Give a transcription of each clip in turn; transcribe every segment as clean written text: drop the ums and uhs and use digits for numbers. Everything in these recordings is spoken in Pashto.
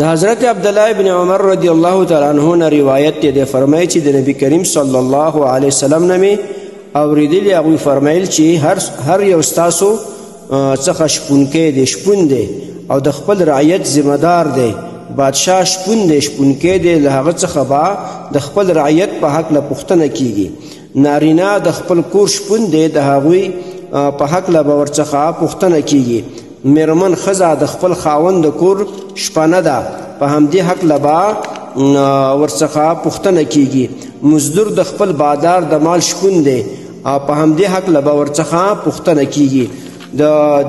حضرت عبدالله ابن عمر رضی الله تعالی عنہ نه روایت دی، فرمایي چې د نبی کریم صلی الله علیه وسلم نه می اوریدلی، هغوی فرمایل چې هر یو ستاسو څخه شپونکی دی، شپون دی او د خپل رعیت ذمہ دار دی. بادشاه شپون دی، شپونکی دی، له هغه څخه به د خپل رعیت په هکله پوښتنه کیږي. نارینه د خپل کور شپون دی، د هغوی په هکله به ورڅخه پوښتنه کیږي. میرمن ښځه د خپل خاوند د کور شپنه ده، په همدې هکله به ورڅخه پوښتنه کیږي. مزدور د خپل بادار د مال شپون دی، په همدې هکله به ورڅخه پوښتنه کیږي. د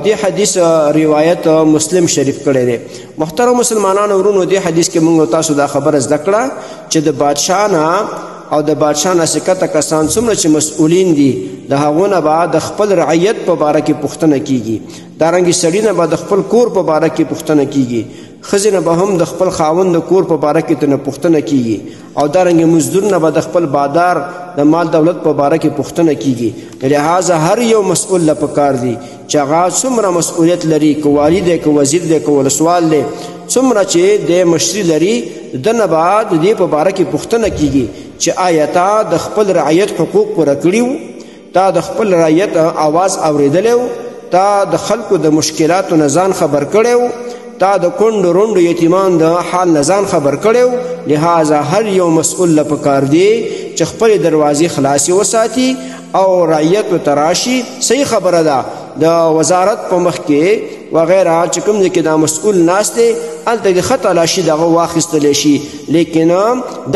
دې حدیث روایت مسلم شریف کړی دی. محترم مسلمانانو ورونو، دې حدیث کې موږ تاسو دا خبره زده کړه چې د بادشاه نه او د بادشاه نه سکته کسان څومره چې مسؤلین دي، د هغو نه به د خپل رعیت په باره کې پوښتنه کیږي. دارنګې سړي نه به د خپل کور په باره کې پوښتنه کیږي، ښځې نه به هم د خپل خاوند د کور په باره کې ترنه پوښتنه کیږي، او دارنګې مزدور نه به د خپل بادار د مال دولت په باره کې پوښتنه کیږي. لہذا هر یو مسؤل له پکار دی چې هغه څومره مسؤلیت لري، که والي دی، که وزیر دی، که ولسوال دی، څومره چې د مشري لري، د نه به د دې په باره کې پوښتنه کیږي چې آیا تا د خپل رعیت حقوق پوره کړي وو، تا د خپل رعیت آواز اورېدلی وو، تا د خلکو د مشکلاتو نه ځان خبر کړی وو، تا د کونډو رونډو یتیمان د حال نه ځان خبر کړی وو. لہذا هر یو مسؤل له پکار دی چې خپلې دروازې خلاصې وساتي او رعیت ورته راشي. صحیح خبره ده، د وزارت په مخ کې وغیره چې کوم ځای کې دا مسؤول ناست دی، هلته د ښه تلاشي دغه واخیستلی شي، لیکن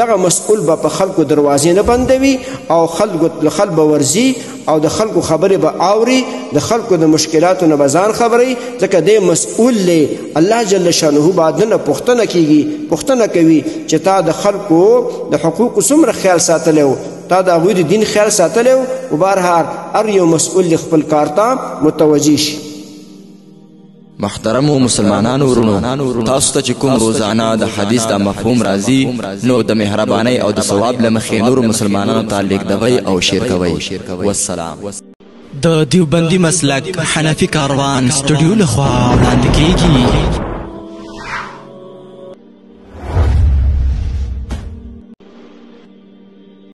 دغه مسؤول به په خلکو دروازې نه بندوي او خلک به ورځي او د خلکو خبرې به اوري، د خلکو د مشکلاتو نه به ځان خبروي، ځکه دی مسؤول دی. الله جل شانه به د نه پوښتنه کوي چې تا د خلکو د حقوقو څومره خیال ساتلی و، تا د هغوی د دین خیال ساتلی و. و بهرحال هر یو مسؤل خپل کار ته متوجه شي. محترمو مسلمانانو ورونو، تاسو ته چې کوم روزانه د حدیث د مفهوم راځي، نو د مهربانۍ او د ثواب له مخې نورو مسلمانانو ته لیږدوئ او شیر کوئ. والسلام. د دیوبندي مسلک حنفي کاروان سټوډیو لخوا وړاندې کیږي.